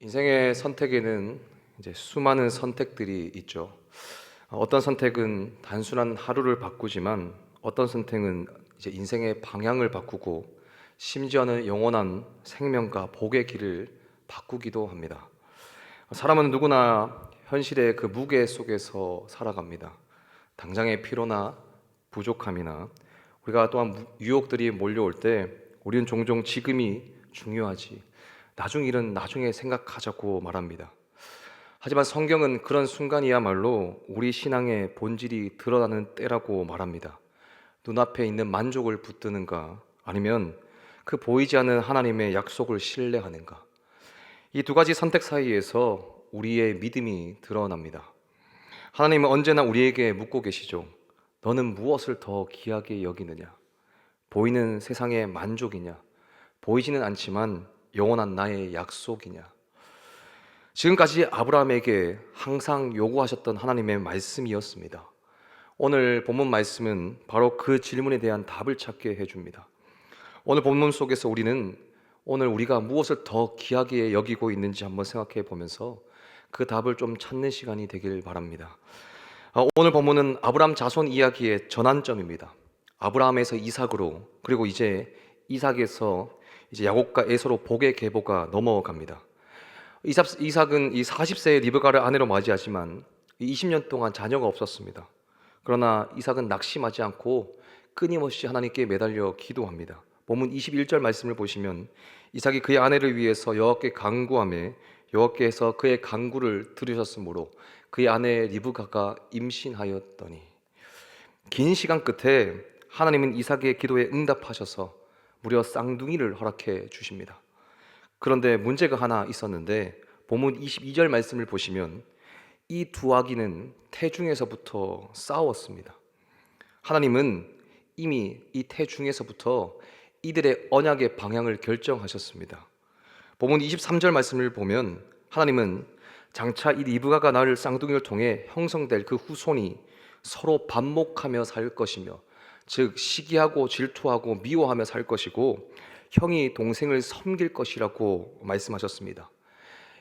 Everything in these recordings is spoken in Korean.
인생의 선택에는 이제 수많은 선택들이 있죠. 어떤 선택은 단순한 하루를 바꾸지만 어떤 선택은 이제 인생의 방향을 바꾸고 심지어는 영원한 생명과 복의 길을 바꾸기도 합니다. 사람은 누구나 현실의 그 무게 속에서 살아갑니다. 당장의 피로나 부족함이나 우리가 또한 유혹들이 몰려올 때 우리는 종종 지금이 중요하지, 나중 일은 나중에 생각하자고 말합니다. 하지만 성경은 그런 순간이야말로 우리 신앙의 본질이 드러나는 때라고 말합니다. 눈앞에 있는 만족을 붙드는가, 아니면 그 보이지 않는 하나님의 약속을 신뢰하는가. 이 두 가지 선택 사이에서 우리의 믿음이 드러납니다. 하나님은 언제나 우리에게 묻고 계시죠. 너는 무엇을 더 귀하게 여기느냐? 보이는 세상의 만족이냐? 보이지는 않지만 영원한 나의 약속이냐? 지금까지 아브라함에게 항상 요구하셨던 하나님의 말씀이었습니다. 오늘 본문 말씀은 바로 그 질문에 대한 답을 찾게 해줍니다. 오늘 본문 속에서 우리는 오늘 우리가 무엇을 더 귀하게 여기고 있는지 한번 생각해 보면서 그 답을 좀 찾는 시간이 되길 바랍니다. 오늘 본문은 아브라함 자손 이야기의 전환점입니다. 아브라함에서 이삭으로, 그리고 이제 이삭에서 이제 야곱과 에서로 복의 계보가 넘어갑니다. 이삭은 이 40세의 리브가를 아내로 맞이하지만 20년 동안 자녀가 없었습니다. 그러나 이삭은 낙심하지 않고 끊임없이 하나님께 매달려 기도합니다. 본문 21절 말씀을 보시면 이삭이 그의 아내를 위해서 여호와께 간구하며 여호와께서 그의 간구를 들으셨으므로 그의 아내 리브가가 임신하였더니, 긴 시간 끝에 하나님은 이삭의 기도에 응답하셔서 무려 쌍둥이를 허락해 주십니다. 그런데 문제가 하나 있었는데 본문 22절 말씀을 보시면 이 두 아기는 태중에서부터 싸웠습니다. 하나님은 이미 이 태중에서부터 이들의 언약의 방향을 결정하셨습니다. 본문 23절 말씀을 보면 하나님은 장차 이 리브가가 낳을 쌍둥이를 통해 형성될 그 후손이 서로 반목하며 살 것이며, 즉 시기하고 질투하고 미워하며 살 것이고 형이 동생을 섬길 것이라고 말씀하셨습니다.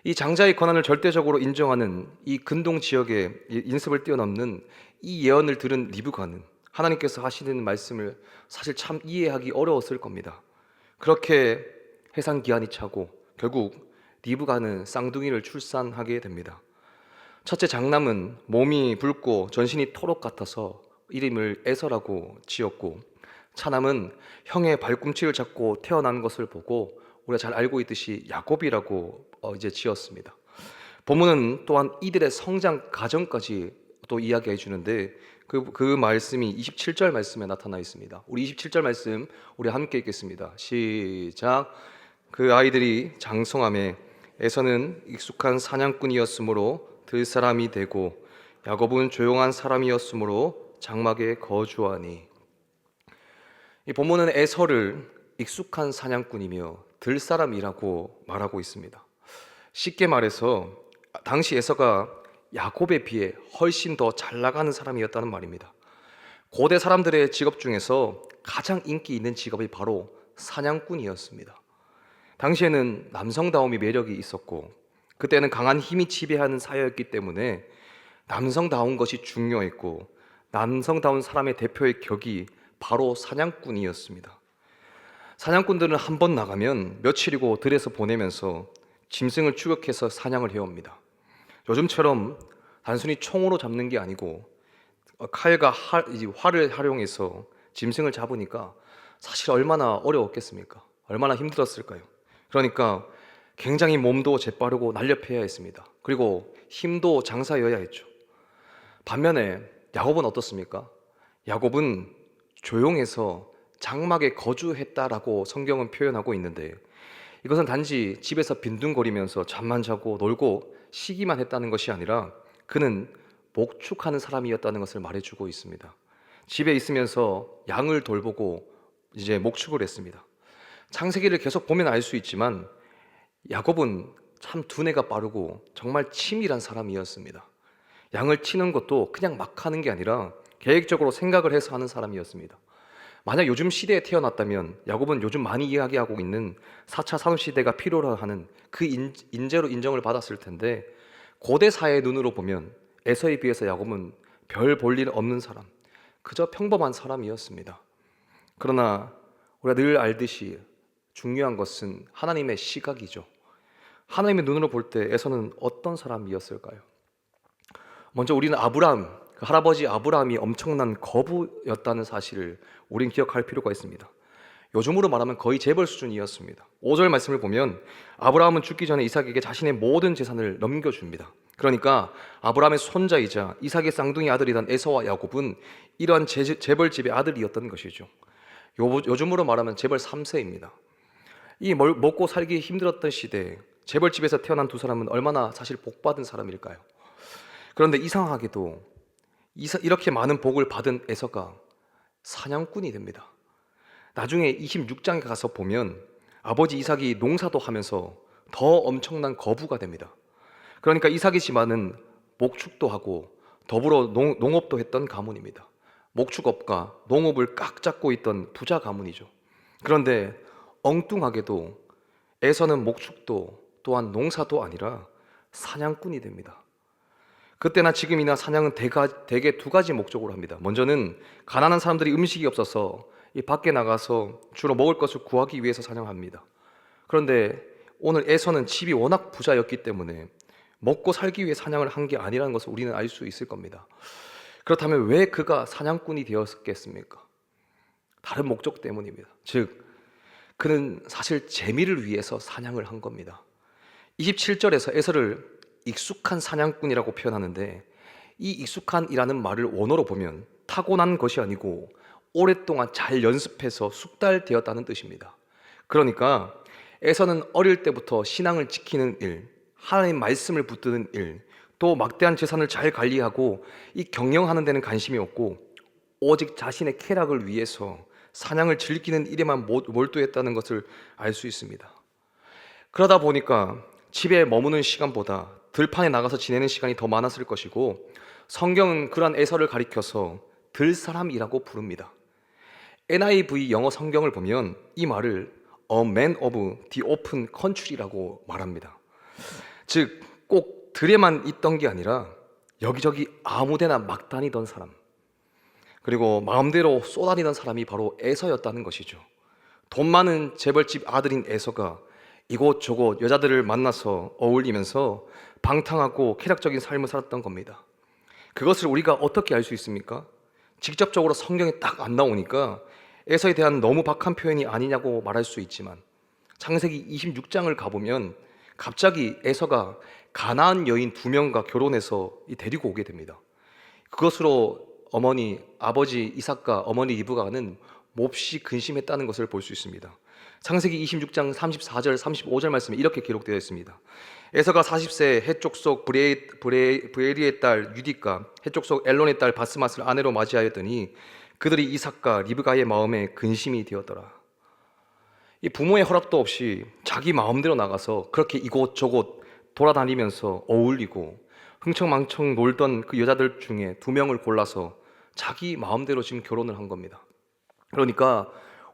이 장자의 권한을 절대적으로 인정하는 이 근동 지역의 인습을 뛰어넘는 이 예언을 들은 리브가는 하나님께서 하시는 말씀을 사실 참 이해하기 어려웠을 겁니다. 그렇게 해산 기한이 차고 결국 리브가는 쌍둥이를 출산하게 됩니다. 첫째 장남은 몸이 붉고 전신이 토록 같아서 이름을 에서라고 지었고, 차남은 형의 발꿈치를 잡고 태어난 것을 보고 우리가 잘 알고 있듯이 야곱이라고 이제 지었습니다. 본문은 또한 이들의 성장 과정까지 또 이야기해 주는데 그 말씀이 27절 말씀에 나타나 있습니다. 우리 27절 말씀 우리 함께 읽겠습니다. 시작. 그 아이들이 장성함에 에서는 익숙한 사냥꾼이었으므로 들 사람이 되고 야곱은 조용한 사람이었으므로 장막에 거주하니. 이 본문은 에서를 익숙한 사냥꾼이며 들 사람이라고 말하고 있습니다. 쉽게 말해서 당시 에서가 야곱에 비해 훨씬 더 잘 나가는 사람이었다는 말입니다. 고대 사람들의 직업 중에서 가장 인기 있는 직업이 바로 사냥꾼이었습니다. 당시에는 남성다움이 매력이 있었고 그때는 강한 힘이 지배하는 사회였기 때문에 남성다운 것이 중요했고 남성다운 사람의 대표의 격이 바로 사냥꾼이었습니다. 사냥꾼들은 한 번 나가면 며칠이고 들에서 보내면서 짐승을 추격해서 사냥을 해옵니다. 요즘처럼 단순히 총으로 잡는 게 아니고 칼과 활을 활용해서 짐승을 잡으니까 사실 얼마나 어려웠겠습니까? 얼마나 힘들었을까요? 그러니까 굉장히 몸도 재빠르고 날렵해야 했습니다. 그리고 힘도 장사여야 했죠. 반면에 야곱은 어떻습니까? 야곱은 조용해서 장막에 거주했다라고 성경은 표현하고 있는데, 이것은 단지 집에서 빈둥거리면서 잠만 자고 놀고 쉬기만 했다는 것이 아니라 그는 목축하는 사람이었다는 것을 말해주고 있습니다. 집에 있으면서 양을 돌보고 이제 목축을 했습니다. 창세기를 계속 보면 알 수 있지만 야곱은 참 두뇌가 빠르고 정말 치밀한 사람이었습니다. 양을 치는 것도 그냥 막 하는 게 아니라 계획적으로 생각을 해서 하는 사람이었습니다. 만약 요즘 시대에 태어났다면 야곱은 요즘 많이 이야기하고 있는 4차 산업시대가 필요로 하는 그 인재로 인정을 받았을 텐데, 고대 사회의 눈으로 보면 에서에 비해서 야곱은 별 볼 일 없는 사람, 그저 평범한 사람이었습니다. 그러나 우리가 늘 알듯이 중요한 것은 하나님의 시각이죠. 하나님의 눈으로 볼 때 에서는 어떤 사람이었을까요? 먼저 우리는 아브라함, 그 할아버지 아브라함이 엄청난 거부였다는 사실을 우린 기억할 필요가 있습니다. 요즘으로 말하면 거의 재벌 수준이었습니다. 5절 말씀을 보면 아브라함은 죽기 전에 이삭에게 자신의 모든 재산을 넘겨줍니다. 그러니까 아브라함의 손자이자 이삭의 쌍둥이 아들이던 에서와 야곱은 이러한 재벌집의 아들이었던 것이죠. 요즘으로 말하면 재벌 3세입니다. 이 먹고 살기 힘들었던 시대에 재벌집에서 태어난 두 사람은 얼마나 사실 복받은 사람일까요? 그런데 이상하게도 이렇게 많은 복을 받은 에서가 사냥꾼이 됩니다. 나중에 26장에 가서 보면 아버지 이삭이 농사도 하면서 더 엄청난 거부가 됩니다. 그러니까 이삭의 집안은 목축도 하고 더불어 농업도 했던 가문입니다. 목축업과 농업을 꽉 잡고 있던 부자 가문이죠. 그런데 엉뚱하게도 에서는 목축도 또한 농사도 아니라 사냥꾼이 됩니다. 그때나 지금이나 사냥은 대개 두 가지 목적으로 합니다. 먼저는 가난한 사람들이 음식이 없어서 이 밖에 나가서 주로 먹을 것을 구하기 위해서 사냥합니다. 그런데 오늘 에서는 집이 워낙 부자였기 때문에 먹고 살기 위해 사냥을 한 게 아니라는 것을 우리는 알 수 있을 겁니다. 그렇다면 왜 그가 사냥꾼이 되었겠습니까? 다른 목적 때문입니다. 즉, 그는 사실 재미를 위해서 사냥을 한 겁니다. 27절에서 에서를 익숙한 사냥꾼이라고 표현하는데, 이 익숙한이라는 말을 원어로 보면 타고난 것이 아니고 오랫동안 잘 연습해서 숙달되었다는 뜻입니다. 그러니까 에서는 어릴 때부터 신앙을 지키는 일, 하나님 말씀을 붙드는 일, 또 막대한 재산을 잘 관리하고 이 경영하는 데는 관심이 없고 오직 자신의 쾌락을 위해서 사냥을 즐기는 일에만 몰두했다는 것을 알 수 있습니다. 그러다 보니까 집에 머무는 시간보다 들판에 나가서 지내는 시간이 더 많았을 것이고, 성경은 그러한 에서를 가리켜서 들사람이라고 부릅니다. NIV 영어 성경을 보면 이 말을 A man of the open country라고 말합니다. 즉, 꼭 들에만 있던 게 아니라 여기저기 아무데나 막 다니던 사람, 그리고 마음대로 쏘다니던 사람이 바로 에서였다는 것이죠. 돈 많은 재벌집 아들인 에서가 이곳저곳 여자들을 만나서 어울리면서 방탕하고 쾌락적인 삶을 살았던 겁니다. 그것을 우리가 어떻게 알 수 있습니까? 직접적으로 성경에 딱 안 나오니까 에서에 대한 너무 박한 표현이 아니냐고 말할 수 있지만, 창세기 26장을 가보면 갑자기 에서가 가나안 여인 2명과 결혼해서 데리고 오게 됩니다. 그것으로 아버지 이삭과 어머니 리브가는 몹시 근심했다는 것을 볼 수 있습니다. 창세기 26장 34절 35절 말씀에 이렇게 기록되어 있습니다. 에서가 40세 해쪽 속 브레리의 딸 유디과 해쪽 속 엘론의 딸 바스맛을 아내로 맞이하였더니 그들이 이삭과 리브가의 마음에 근심이 되었더라. 이 부모의 허락도 없이 자기 마음대로 나가서 그렇게 이곳저곳 돌아다니면서 어울리고 흥청망청 놀던 그 여자들 중에 2명을 골라서 자기 마음대로 지금 결혼을 한 겁니다. 그러니까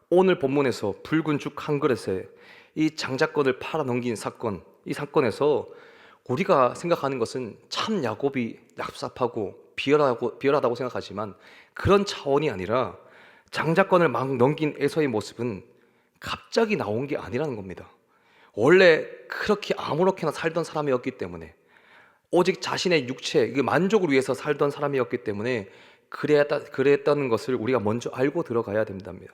오늘 본문에서 붉은 죽 한 그릇에 이 장자권을 팔아넘긴 사건, 이 사건에서 우리가 생각하는 것은 참 야곱이 얍삽하고 비열하다고 생각하지만 그런 차원이 아니라 장자권을 막 넘긴 에서의 모습은 갑자기 나온 게 아니라는 겁니다. 원래 그렇게 아무렇게나 살던 사람이었기 때문에, 오직 자신의 육체, 그 만족을 위해서 살던 사람이었기 때문에 그랬다는 것을 우리가 먼저 알고 들어가야 된답니다.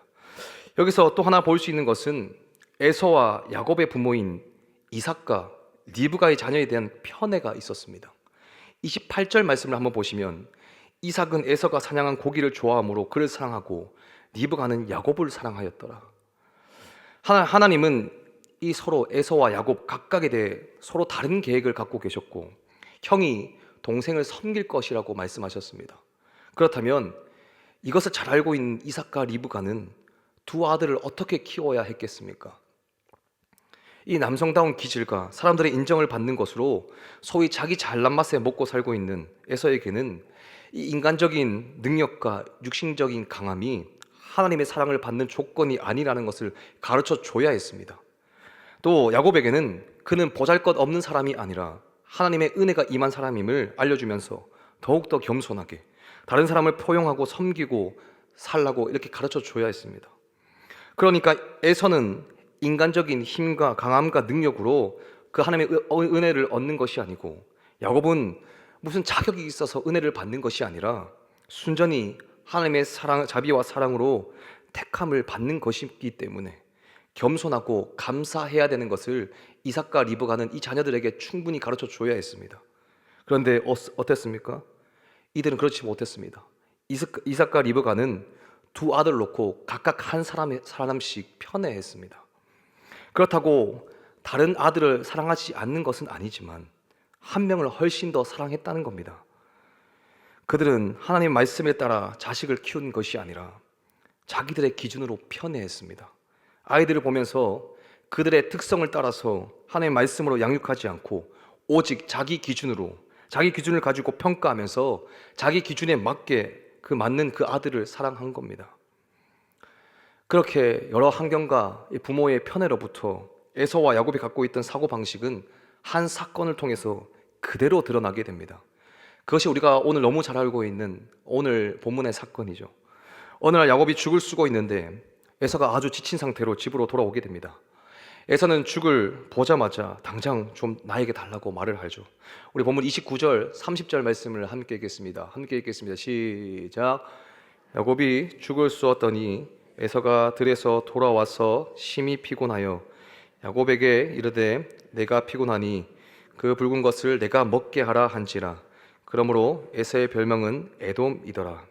여기서 또 하나 볼 수 있는 것은 에서와 야곱의 부모인 이삭과 리브가의 자녀에 대한 편애가 있었습니다. 28절 말씀을 한번 보시면 이삭은 에서가 사냥한 고기를 좋아하므로 그를 사랑하고 리브가는 야곱을 사랑하였더라. 하나님은 이 서로 에서와 야곱 각각에 대해 서로 다른 계획을 갖고 계셨고 형이 동생을 섬길 것이라고 말씀하셨습니다. 그렇다면 이것을 잘 알고 있는 이삭과 리브가는 두 아들을 어떻게 키워야 했겠습니까? 이 남성다운 기질과 사람들의 인정을 받는 것으로 소위 자기 잘난 맛에 먹고 살고 있는 에서에게는 이 인간적인 능력과 육신적인 강함이 하나님의 사랑을 받는 조건이 아니라는 것을 가르쳐 줘야 했습니다. 또 야곱에게는 그는 보잘것없는 사람이 아니라 하나님의 은혜가 임한 사람임을 알려주면서 더욱더 겸손하게 다른 사람을 포용하고 섬기고 살라고 이렇게 가르쳐 줘야 했습니다. 그러니까 에서는 인간적인 힘과 강함과 능력으로 그 하나님의 은혜를 얻는 것이 아니고, 야곱은 무슨 자격이 있어서 은혜를 받는 것이 아니라 순전히 하나님의 사랑, 자비와 사랑으로 택함을 받는 것이기 때문에 겸손하고 감사해야 되는 것을 이삭과 리브가는 이 자녀들에게 충분히 가르쳐 줘야 했습니다. 그런데 어땠습니까? 이들은 그렇지 못했습니다. 이삭과 리브가는 두 아들 놓고 각각 한 사람씩 편애했습니다. 그렇다고 다른 아들을 사랑하지 않는 것은 아니지만 한 명을 훨씬 더 사랑했다는 겁니다. 그들은 하나님 말씀에 따라 자식을 키운 것이 아니라 자기들의 기준으로 편애했습니다. 아이들을 보면서 그들의 특성을 따라서 하나님의 말씀으로 양육하지 않고 오직 자기 기준을 가지고 평가하면서 자기 기준에 맞게 맞는 그 아들을 사랑한 겁니다. 그렇게 여러 환경과 부모의 편애로부터 에서와 야곱이 갖고 있던 사고방식은 한 사건을 통해서 그대로 드러나게 됩니다. 그것이 우리가 오늘 너무 잘 알고 있는 오늘 본문의 사건이죠. 어느 날 야곱이 죽을 쓰고 있는데 에서가 아주 지친 상태로 집으로 돌아오게 됩니다. 에서는 죽을 보자마자 당장 좀 나에게 달라고 말을 하죠. 우리 본문 29절, 30절 말씀을 함께 읽겠습니다. 시작. 야곱이 죽을 쏘았더니 에서가 들에서 돌아와서 심히 피곤하여 야곱에게 이르되 내가 피곤하니 그 붉은 것을 내가 먹게 하라 한지라. 그러므로 에서의 별명은 에돔이더라.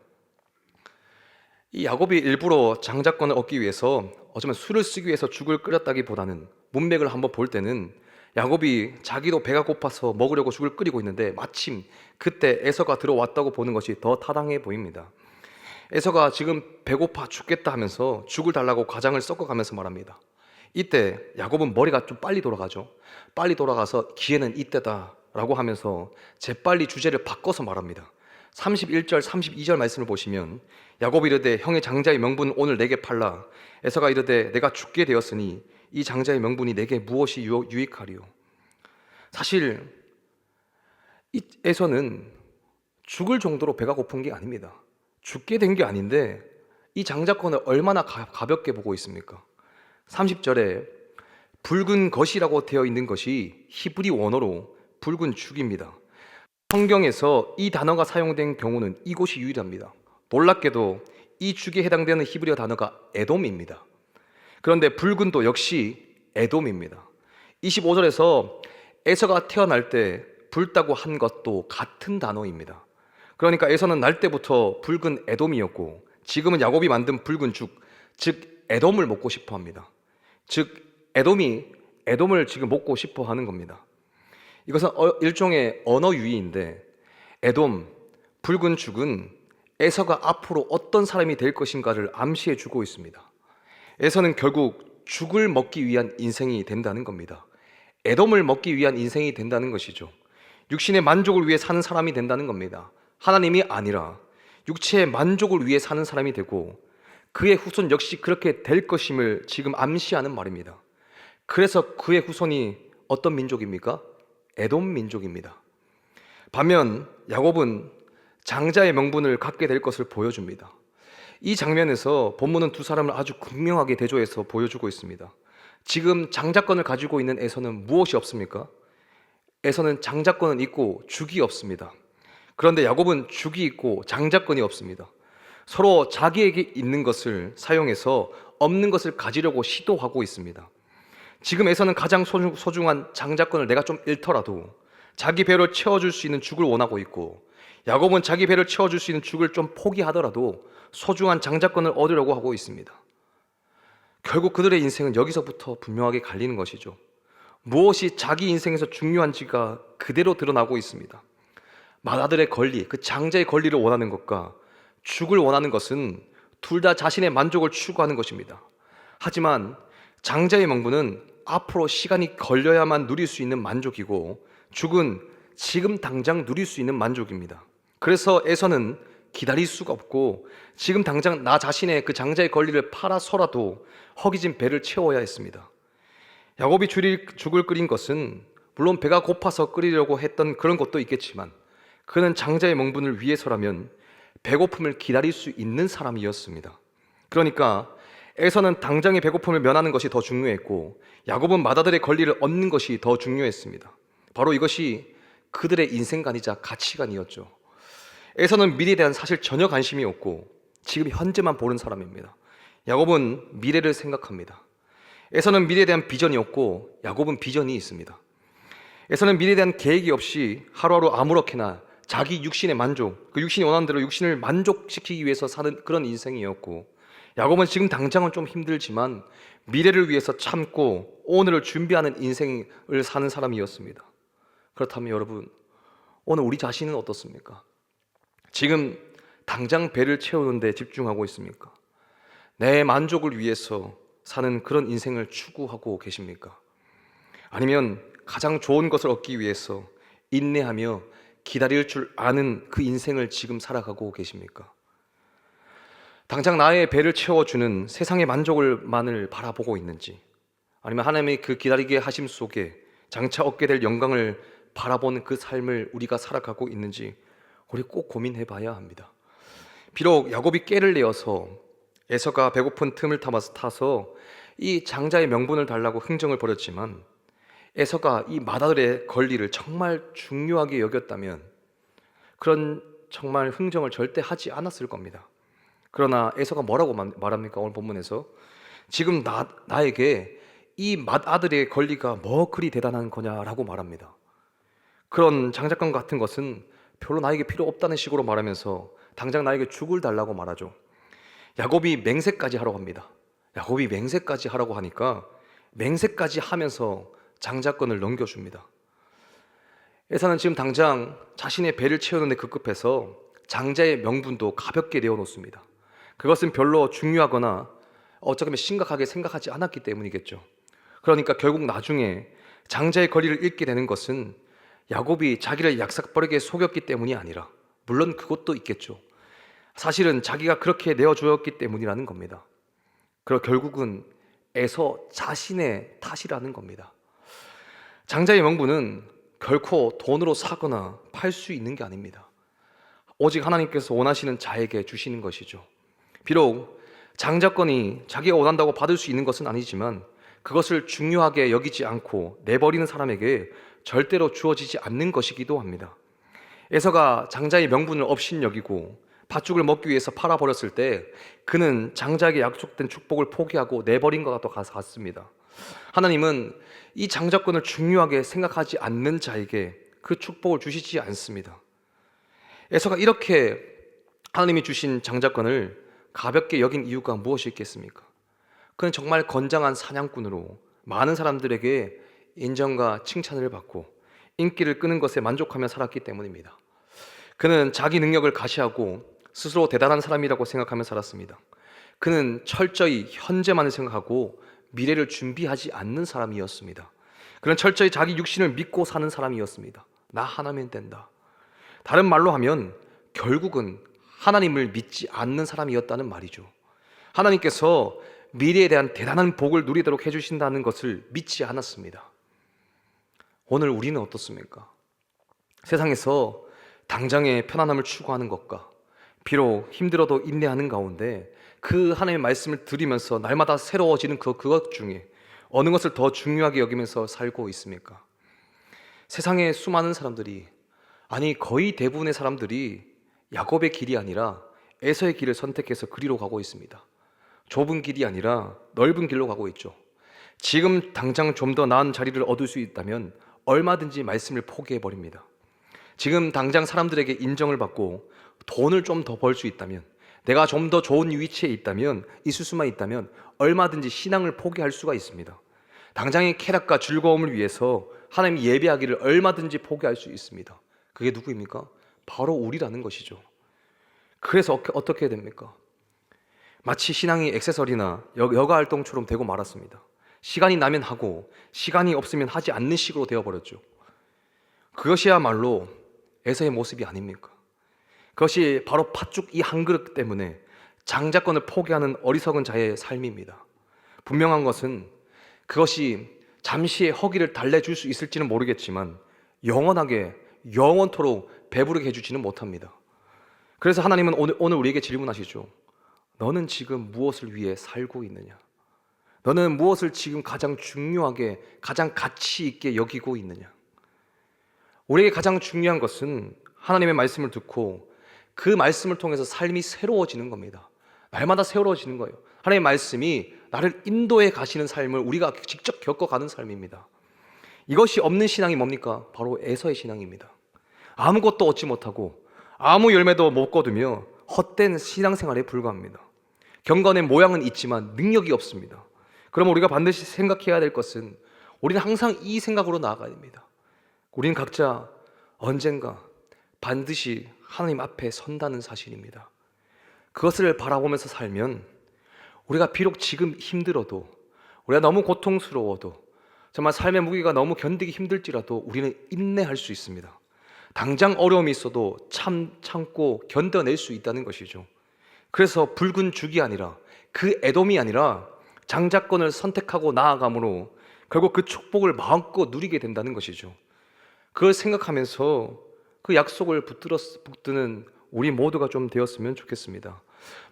이 야곱이 일부러 장자권을 얻기 위해서 어쩌면 술을 쓰기 위해서 죽을 끓였다기보다는 문맥을 한번 볼 때는 야곱이 자기도 배가 고파서 먹으려고 죽을 끓이고 있는데 마침 그때 에서가 들어왔다고 보는 것이 더 타당해 보입니다. 에서가 지금 배고파 죽겠다 하면서 죽을 달라고 가장을 섞어가면서 말합니다. 이때 야곱은 머리가 좀 빨리 돌아가죠. 빨리 돌아가서 기회는 이때다 라고 하면서 재빨리 주제를 바꿔서 말합니다. 31절 32절 말씀을 보시면 야곱이 이르되 형의 장자의 명분 오늘 내게 팔라. 에서가 이르되 내가 죽게 되었으니 이 장자의 명분이 내게 무엇이 유익하리요. 사실 이 에서는 죽을 정도로 배가 고픈 게 아닙니다. 죽게 된 게 아닌데 이 장자권을 얼마나 가볍게 보고 있습니까? 30절에 붉은 것이라고 되어 있는 것이 히브리 원어로 붉은 죽입니다. 성경에서 이 단어가 사용된 경우는 이곳이 유일합니다. 놀랍게도 이 죽에 해당되는 히브리어 단어가 에돔입니다. 그런데 붉은도 역시 에돔입니다. 25절에서 에서가 태어날 때 붉다고 한 것도 같은 단어입니다. 그러니까 에서는 날 때부터 붉은 에돔이었고 지금은 야곱이 만든 붉은 죽, 즉 에돔을 먹고 싶어 합니다. 즉 에돔을 지금 먹고 싶어 하는 겁니다. 이것은 일종의 언어 유희인데 에돔, 붉은 죽은 에서가 앞으로 어떤 사람이 될 것인가를 암시해 주고 있습니다. 에서는 결국 죽을 먹기 위한 인생이 된다는 겁니다. 에돔을 먹기 위한 인생이 된다는 것이죠. 육신의 만족을 위해 사는 사람이 된다는 겁니다. 하나님이 아니라 육체의 만족을 위해 사는 사람이 되고 그의 후손 역시 그렇게 될 것임을 지금 암시하는 말입니다. 그래서 그의 후손이 어떤 민족입니까? 에돔 민족입니다. 반면 야곱은 장자의 명분을 갖게 될 것을 보여줍니다. 이 장면에서 본문은 두 사람을 아주 극명하게 대조해서 보여주고 있습니다. 지금 장자권을 가지고 있는 에서는 무엇이 없습니까? 에서는 장자권은 있고 죽이 없습니다. 그런데 야곱은 죽이 있고 장자권이 없습니다. 서로 자기에게 있는 것을 사용해서 없는 것을 가지려고 시도하고 있습니다. 지금 에서는 가장 소중한 장자권을 내가 좀 잃더라도 자기 배를 채워줄 수 있는 죽을 원하고 있고, 야곱은 자기 배를 채워줄 수 있는 죽을 좀 포기하더라도 소중한 장자권을 얻으려고 하고 있습니다. 결국 그들의 인생은 여기서부터 분명하게 갈리는 것이죠. 무엇이 자기 인생에서 중요한지가 그대로 드러나고 있습니다. 맏아들의 권리, 그 장자의 권리를 원하는 것과 죽을 원하는 것은 둘 다 자신의 만족을 추구하는 것입니다. 하지만 장자의 명분은 앞으로 시간이 걸려야만 누릴 수 있는 만족이고, 죽은 지금 당장 누릴 수 있는 만족입니다. 그래서 에서는 기다릴 수가 없고 지금 당장 나 자신의 그 장자의 권리를 팔아서라도 허기진 배를 채워야 했습니다. 야곱이 죽을 끓인 것은 물론 배가 고파서 끓이려고 했던 그런 것도 있겠지만 그는 장자의 명분을 위해서라면 배고픔을 기다릴 수 있는 사람이었습니다. 그러니까 에서는 당장의 배고픔을 면하는 것이 더 중요했고 야곱은 맏아들의 권리를 얻는 것이 더 중요했습니다. 바로 이것이 그들의 인생관이자 가치관이었죠. 에서는 미래에 대한 사실 전혀 관심이 없고 지금 현재만 보는 사람입니다. 야곱은 미래를 생각합니다. 에서는 미래에 대한 비전이 없고 야곱은 비전이 있습니다. 에서는 미래에 대한 계획이 없이 하루하루 아무렇게나 자기 육신의 만족, 그 육신이 원하는 대로 육신을 만족시키기 위해서 사는 그런 인생이었고 야곱은 지금 당장은 좀 힘들지만 미래를 위해서 참고 오늘을 준비하는 인생을 사는 사람이었습니다. 그렇다면 여러분, 오늘 우리 자신은 어떻습니까? 지금 당장 배를 채우는 데 집중하고 있습니까? 내 만족을 위해서 사는 그런 인생을 추구하고 계십니까? 아니면 가장 좋은 것을 얻기 위해서 인내하며 기다릴 줄 아는 그 인생을 지금 살아가고 계십니까? 당장 나의 배를 채워주는 세상의 만족을만을 바라보고 있는지, 아니면 하나님의 그 기다리게 하심 속에 장차 얻게 될 영광을 바라보는 그 삶을 우리가 살아가고 있는지 우리 꼭 고민해 봐야 합니다. 비록 야곱이 꾀를 내어서 에서가 배고픈 틈을 타서 이 장자의 명분을 달라고 흥정을 벌였지만 에서가 이 맏아들의 권리를 정말 중요하게 여겼다면 그런 정말 흥정을 절대 하지 않았을 겁니다. 그러나 에서가 뭐라고 말합니까? 오늘 본문에서 지금 나에게 이 맏아들의 권리가 뭐 그리 대단한 거냐라고 말합니다. 그런 장자권 같은 것은 별로 나에게 필요 없다는 식으로 말하면서 당장 나에게 죽을 달라고 말하죠. 야곱이 맹세까지 하라고 합니다. 야곱이 맹세까지 하라고 하니까 맹세까지 하면서 장자권을 넘겨줍니다. 에서는 지금 당장 자신의 배를 채우는 데 급급해서 장자의 명분도 가볍게 내어놓습니다. 그것은 별로 중요하거나 어쩌면 심각하게 생각하지 않았기 때문이겠죠. 그러니까 결국 나중에 장자의 권리를 잃게 되는 것은 야곱이 자기를 약삭빠르게 속였기 때문이 아니라, 물론 그것도 있겠죠, 사실은 자기가 그렇게 내어주었기 때문이라는 겁니다. 그리고 결국은 에서 자신의 탓이라는 겁니다. 장자의 명분은 결코 돈으로 사거나 팔 수 있는 게 아닙니다. 오직 하나님께서 원하시는 자에게 주시는 것이죠. 비록 장자권이 자기가 원한다고 받을 수 있는 것은 아니지만 그것을 중요하게 여기지 않고 내버리는 사람에게 절대로 주어지지 않는 것이기도 합니다. 에서가 장자의 명분을 업신여기고 팥죽을 먹기 위해서 팔아버렸을 때 그는 장자에게 약속된 축복을 포기하고 내버린 것과 같습니다. 하나님은 이 장자권을 중요하게 생각하지 않는 자에게 그 축복을 주시지 않습니다. 에서가 이렇게 하나님이 주신 장자권을 가볍게 여긴 이유가 무엇이 있겠습니까? 그는 정말 건장한 사냥꾼으로 많은 사람들에게 인정과 칭찬을 받고 인기를 끄는 것에 만족하며 살았기 때문입니다. 그는 자기 능력을 과시하고 스스로 대단한 사람이라고 생각하며 살았습니다. 그는 철저히 현재만을 생각하고 미래를 준비하지 않는 사람이었습니다. 그는 철저히 자기 육신을 믿고 사는 사람이었습니다. 나 하나면 된다. 다른 말로 하면 결국은 하나님을 믿지 않는 사람이었다는 말이죠. 하나님께서 미래에 대한 대단한 복을 누리도록 해주신다는 것을 믿지 않았습니다. 오늘 우리는 어떻습니까? 세상에서 당장의 편안함을 추구하는 것과 비록 힘들어도 인내하는 가운데 그 하나님의 말씀을 들으면서 날마다 새로워지는 그것 중에 어느 것을 더 중요하게 여기면서 살고 있습니까? 세상의 수많은 사람들이, 아니 거의 대부분의 사람들이 야곱의 길이 아니라 에서의 길을 선택해서 그리로 가고 있습니다. 좁은 길이 아니라 넓은 길로 가고 있죠. 지금 당장 좀 더 나은 자리를 얻을 수 있다면 얼마든지 말씀을 포기해버립니다. 지금 당장 사람들에게 인정을 받고 돈을 좀 더 벌 수 있다면, 내가 좀 더 좋은 위치에 있다면, 있을 수만 있다면 얼마든지 신앙을 포기할 수가 있습니다. 당장의 쾌락과 즐거움을 위해서 하나님 예배하기를 얼마든지 포기할 수 있습니다. 그게 누구입니까? 바로 우리라는 것이죠. 그래서 어떻게 됩니까? 마치 신앙이 액세서리나 여가 활동처럼 되고 말았습니다. 시간이 나면 하고 시간이 없으면 하지 않는 식으로 되어버렸죠. 그것이야말로 에서의 모습이 아닙니까? 그것이 바로 팥죽 이 한 그릇 때문에 장자권을 포기하는 어리석은 자의 삶입니다. 분명한 것은 그것이 잠시의 허기를 달래줄 수 있을지는 모르겠지만 영원하게 영원토록 배부르게 해주지는 못합니다. 그래서 하나님은 오늘 우리에게 질문하시죠. 너는 지금 무엇을 위해 살고 있느냐? 너는 무엇을 지금 가장 중요하게, 가장 가치 있게 여기고 있느냐? 우리에게 가장 중요한 것은 하나님의 말씀을 듣고 그 말씀을 통해서 삶이 새로워지는 겁니다. 날마다 새로워지는 거예요. 하나님의 말씀이 나를 인도해 가시는 삶을 우리가 직접 겪어가는 삶입니다. 이것이 없는 신앙이 뭡니까? 바로 에서의 신앙입니다. 아무것도 얻지 못하고 아무 열매도 못 거두며 헛된 신앙생활에 불과합니다. 경건의 모양은 있지만 능력이 없습니다. 그럼 우리가 반드시 생각해야 될 것은 우리는 항상 이 생각으로 나아가야 됩니다. 우리는 각자 언젠가 반드시 하나님 앞에 선다는 사실입니다. 그것을 바라보면서 살면 우리가 비록 지금 힘들어도, 우리가 너무 고통스러워도, 정말 삶의 무게가 너무 견디기 힘들지라도 우리는 인내할 수 있습니다. 당장 어려움이 있어도 참고 견뎌낼 수 있다는 것이죠. 그래서 붉은 죽이 아니라, 그 애돔이 아니라 장자권을 선택하고 나아감으로 결국 그 축복을 마음껏 누리게 된다는 것이죠. 그걸 생각하면서 그 약속을 붙드는 우리 모두가 좀 되었으면 좋겠습니다.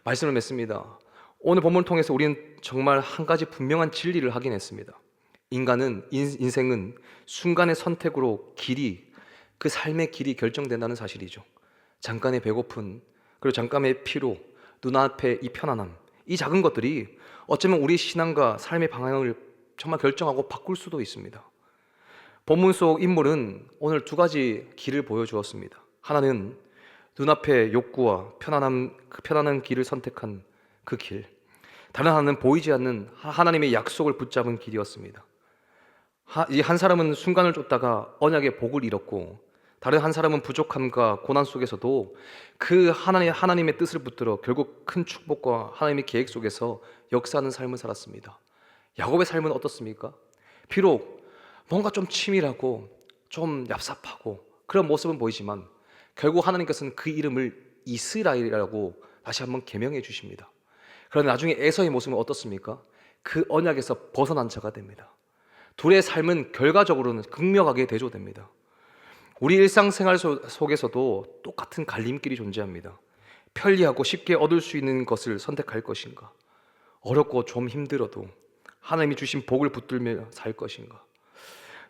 말씀을 맺습니다. 오늘 본문을 통해서 우리는 정말 한 가지 분명한 진리를 확인했습니다. 인생은 순간의 선택으로 그 삶의 길이 결정된다는 사실이죠. 잠깐의 배고픔, 그리고 잠깐의 피로, 눈앞에 이 편안함, 이 작은 것들이 어쩌면 우리 신앙과 삶의 방향을 정말 결정하고 바꿀 수도 있습니다. 본문 속 인물은 오늘 두 가지 길을 보여주었습니다. 하나는 눈앞의 욕구와 그 편안한 길을 선택한 그 길, 다른 하나는 보이지 않는 하나님의 약속을 붙잡은 길이었습니다. 이 한 사람은 순간을 쫓다가 언약의 복을 잃었고, 다른 한 사람은 부족함과 고난 속에서도 그 하나님의 뜻을 붙들어 결국 큰 축복과 하나님의 계획 속에서 역사하는 삶을 살았습니다. 야곱의 삶은 어떻습니까? 비록 뭔가 좀 치밀하고 좀 얍삽하고 그런 모습은 보이지만 결국 하나님께서는 그 이름을 이스라엘이라고 다시 한번 계명해 주십니다. 그런데 나중에 에서의 모습은 어떻습니까? 그 언약에서 벗어난 자가 됩니다. 둘의 삶은 결과적으로는 극명하게 대조됩니다. 우리 일상생활 속에서도 똑같은 갈림길이 존재합니다. 편리하고 쉽게 얻을 수 있는 것을 선택할 것인가? 어렵고 좀 힘들어도 하나님이 주신 복을 붙들며 살 것인가?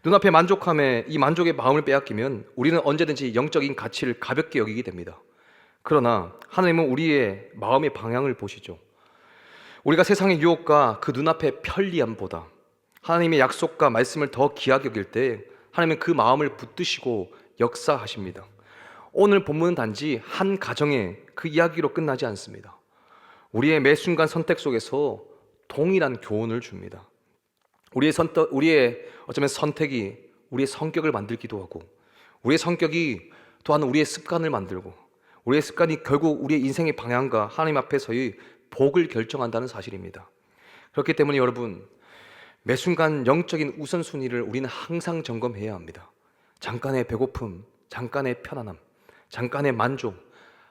눈앞에 만족함에 이 만족의 마음을 빼앗기면 우리는 언제든지 영적인 가치를 가볍게 여기게 됩니다. 그러나 하나님은 우리의 마음의 방향을 보시죠. 우리가 세상의 유혹과 그 눈앞의 편리함보다 하나님의 약속과 말씀을 더 귀하게 여길 때 하나님은 그 마음을 붙드시고 역사하십니다. 오늘 본문은 단지 한 가정의 그 이야기로 끝나지 않습니다. 우리의 매 순간 선택 속에서 동일한 교훈을 줍니다. 우리의 어쩌면 선택이 우리의 성격을 만들기도 하고, 우리의 성격이 또한 우리의 습관을 만들고, 우리의 습관이 결국 우리의 인생의 방향과 하나님 앞에서의 복을 결정한다는 사실입니다. 그렇기 때문에 여러분, 매 순간 영적인 우선순위를 우리는 항상 점검해야 합니다. 잠깐의 배고픔, 잠깐의 편안함, 잠깐의 만족,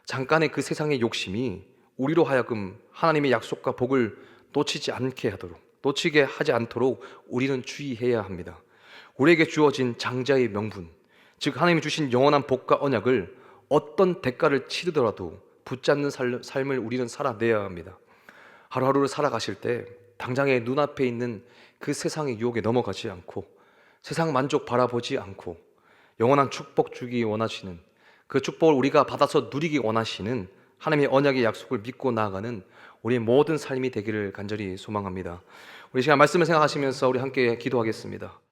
잠깐의 그 세상의 욕심이 우리로 하여금 하나님의 약속과 복을 놓치게 하지 않도록 우리는 주의해야 합니다. 우리에게 주어진 장자의 명분, 즉 하나님이 주신 영원한 복과 언약을 어떤 대가를 치르더라도 붙잡는 삶을 우리는 살아내야 합니다. 하루하루를 살아가실 때 당장의 눈앞에 있는 그 세상의 유혹에 넘어가지 않고, 세상 만족 바라보지 않고, 영원한 축복 주기 원하시는, 그 축복을 우리가 받아서 누리기 원하시는 하나님의 언약의 약속을 믿고 나아가는 우리의 모든 삶이 되기를 간절히 소망합니다. 우리 시간 말씀을 생각하시면서 우리 함께 기도하겠습니다.